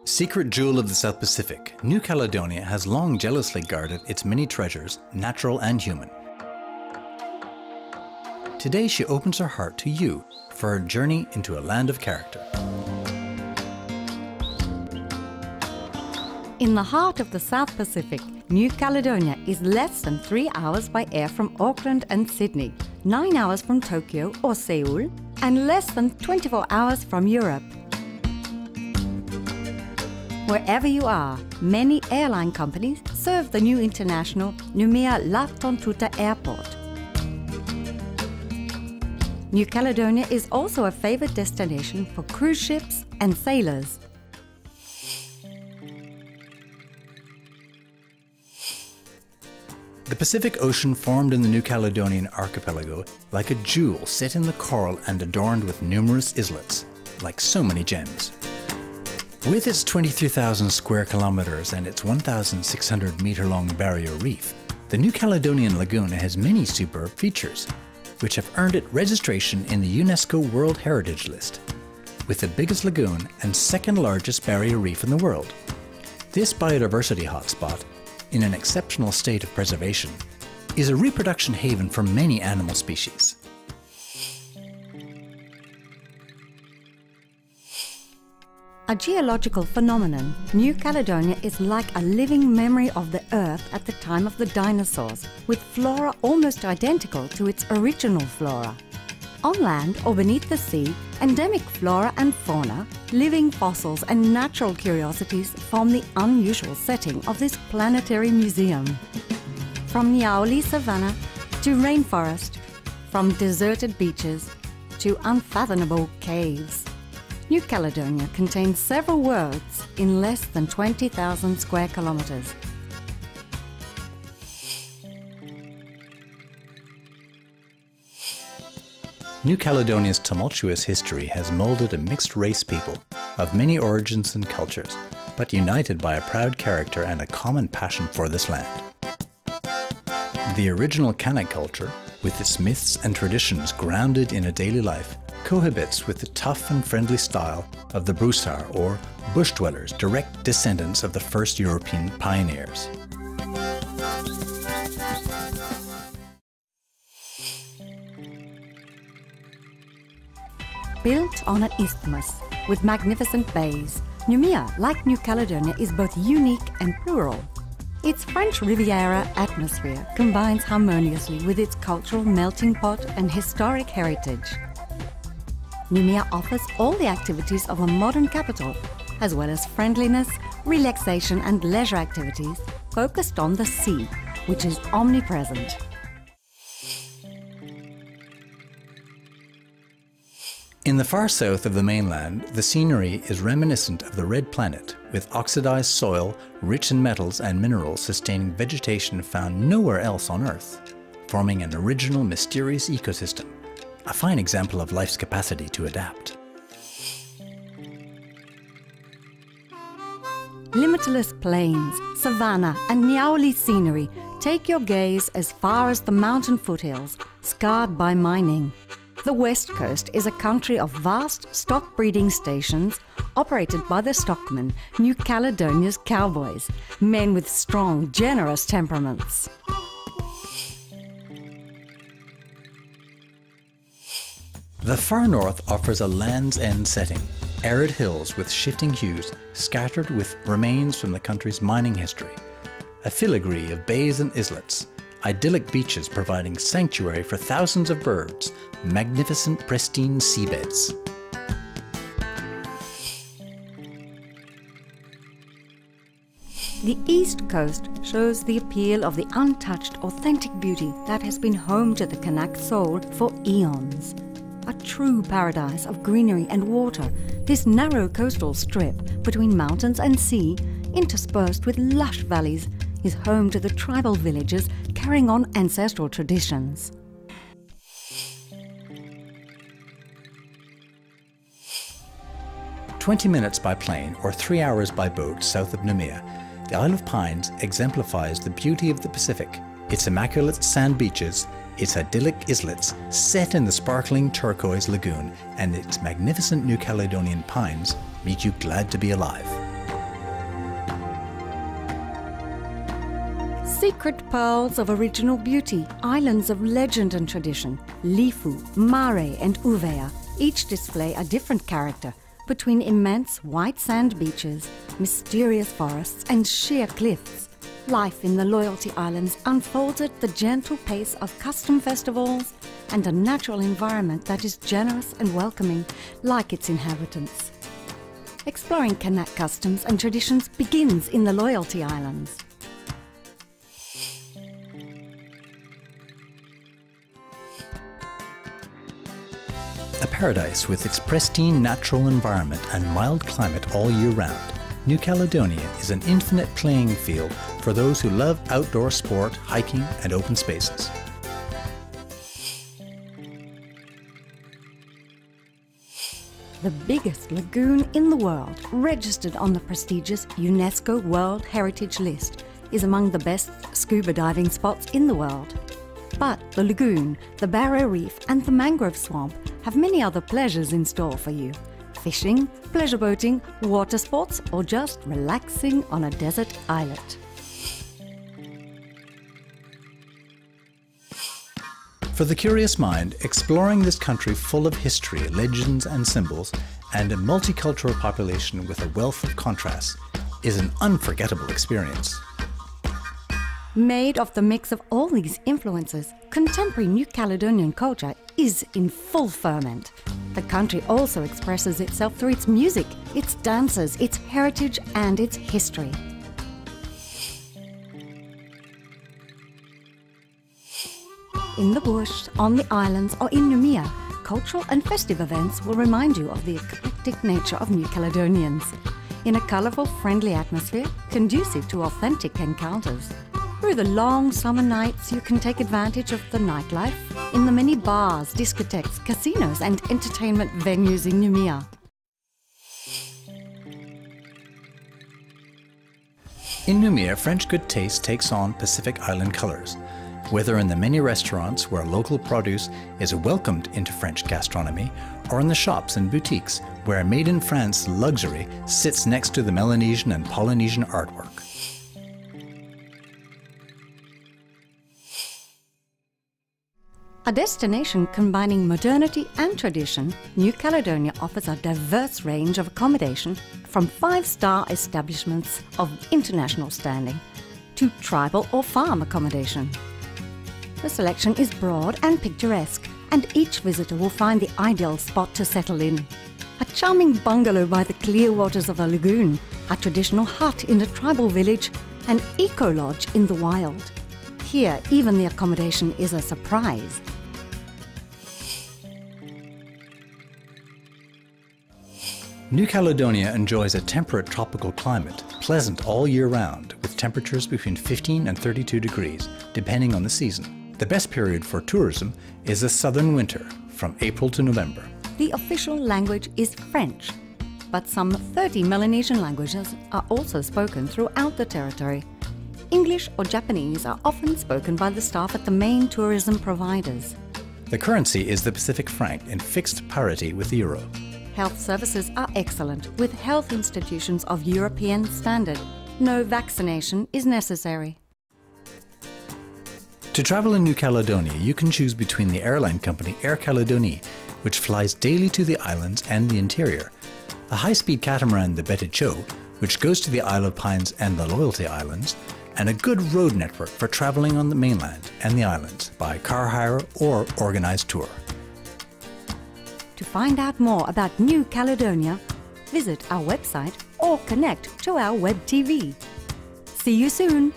Secret jewel of the South Pacific, New Caledonia has long jealously guarded its many treasures, natural and human. Today she opens her heart to you for a journey into a land of character. In the heart of the South Pacific, New Caledonia is less than 3 hours by air from Auckland and Sydney, 9 hours from Tokyo or Seoul, and less than 24 hours from Europe. Wherever you are, many airline companies serve the new international Numea La Tontuta Airport. New Caledonia is also a favored destination for cruise ships and sailors. The Pacific Ocean formed in the New Caledonian archipelago like a jewel set in the coral and adorned with numerous islets, like so many gems. With its 23,000 square kilometers and its 1,600 meter long barrier reef, the New Caledonian Lagoon has many superb features, which have earned it registration in the UNESCO World Heritage List, with the biggest lagoon and second largest barrier reef in the world. This biodiversity hotspot, in an exceptional state of preservation, is a reproduction haven for many animal species. A geological phenomenon, New Caledonia is like a living memory of the Earth at the time of the dinosaurs, with flora almost identical to its original flora. On land or beneath the sea, endemic flora and fauna, living fossils and natural curiosities form the unusual setting of this planetary museum. From Niaoli savanna to rainforest, from deserted beaches to unfathomable caves, New Caledonia contains several worlds in less than 20,000 square kilometers. New Caledonia's tumultuous history has molded a mixed race people of many origins and cultures, but united by a proud character and a common passion for this land. The original Kanak culture, with its myths and traditions grounded in a daily life, cohabits with the tough and friendly style of the Broussard or bush dwellers, direct descendants of the first European pioneers. Built on an isthmus with magnificent bays, Numea, like New Caledonia, is both unique and plural. Its French Riviera atmosphere combines harmoniously with its cultural melting pot and historic heritage. Numea offers all the activities of a modern capital, as well as friendliness, relaxation and leisure activities focused on the sea, which is omnipresent. In the far south of the mainland, the scenery is reminiscent of the Red Planet, with oxidized soil, rich in metals and minerals sustaining vegetation found nowhere else on Earth, forming an original, mysterious ecosystem, a fine example of life's capacity to adapt. Limitless plains, savanna and Niaoli scenery take your gaze as far as the mountain foothills, scarred by mining. The West Coast is a country of vast stock breeding stations operated by the stockmen, New Caledonia's cowboys, men with strong, generous temperaments. The far north offers a Land's End setting, arid hills with shifting hues scattered with remains from the country's mining history, a filigree of bays and islets, idyllic beaches providing sanctuary for thousands of birds, magnificent pristine seabeds. The East Coast shows the appeal of the untouched, authentic beauty that has been home to the Kanak soul for eons. A true paradise of greenery and water, this narrow coastal strip between mountains and sea, interspersed with lush valleys, is home to the tribal villages carrying on ancestral traditions. "20 minutes by plane or 3 hours by boat south of Numea, the Isle of Pines exemplifies the beauty of the Pacific, its immaculate sand beaches, its idyllic islets set in the sparkling turquoise lagoon and its magnificent New Caledonian pines meet you glad to be alive. Secret pearls of original beauty, islands of legend and tradition, Lifu, Mare and Uvea, each display a different character between immense white sand beaches, mysterious forests and sheer cliffs. Life in the Loyalty Islands unfolds at the gentle pace of custom festivals and a natural environment that is generous and welcoming, like its inhabitants. Exploring Kanak customs and traditions begins in the Loyalty Islands. A paradise with its pristine natural environment and mild climate all year round, New Caledonia is an infinite playing field for those who love outdoor sport, hiking and open spaces. The biggest lagoon in the world, registered on the prestigious UNESCO World Heritage List, is among the best scuba diving spots in the world. But the lagoon, the barrier reef and the mangrove swamp have many other pleasures in store for you. Fishing, pleasure boating, water sports or just relaxing on a desert islet. For the curious mind, exploring this country full of history, legends and symbols, and a multicultural population with a wealth of contrasts is an unforgettable experience. Made of the mix of all these influences, contemporary New Caledonian culture is in full ferment. The country also expresses itself through its music, its dances, its heritage and its history. In the bush, on the islands or in Noumea, cultural and festive events will remind you of the eclectic nature of New Caledonians. In a colourful, friendly atmosphere, conducive to authentic encounters. Through the long summer nights, you can take advantage of the nightlife in the many bars, discotheques, casinos and entertainment venues in Noumea. In Noumea, French good taste takes on Pacific Island colours, whether in the many restaurants where local produce is welcomed into French gastronomy, or in the shops and boutiques where made in France luxury sits next to the Melanesian and Polynesian artwork. A destination combining modernity and tradition, New Caledonia offers a diverse range of accommodation from five-star establishments of international standing to tribal or farm accommodation. The selection is broad and picturesque, and each visitor will find the ideal spot to settle in. A charming bungalow by the clear waters of a lagoon, a traditional hut in a tribal village, an eco-lodge in the wild. Here, even the accommodation is a surprise. New Caledonia enjoys a temperate tropical climate, pleasant all year round, with temperatures between 15 and 32 degrees, depending on the season. The best period for tourism is the southern winter, from April to November. The official language is French, but some 30 Melanesian languages are also spoken throughout the territory. English or Japanese are often spoken by the staff at the main tourism providers. The currency is the Pacific franc in fixed parity with the euro. Health services are excellent, with health institutions of European standard. No vaccination is necessary. To travel in New Caledonia, you can choose between the airline company Air Caledonia, which flies daily to the islands and the interior, the high-speed catamaran the Beticho, which goes to the Isle of Pines and the Loyalty Islands, and a good road network for traveling on the mainland and the islands by car hire or organized tour. To find out more about New Caledonia, visit our website or connect to our web TV. See you soon!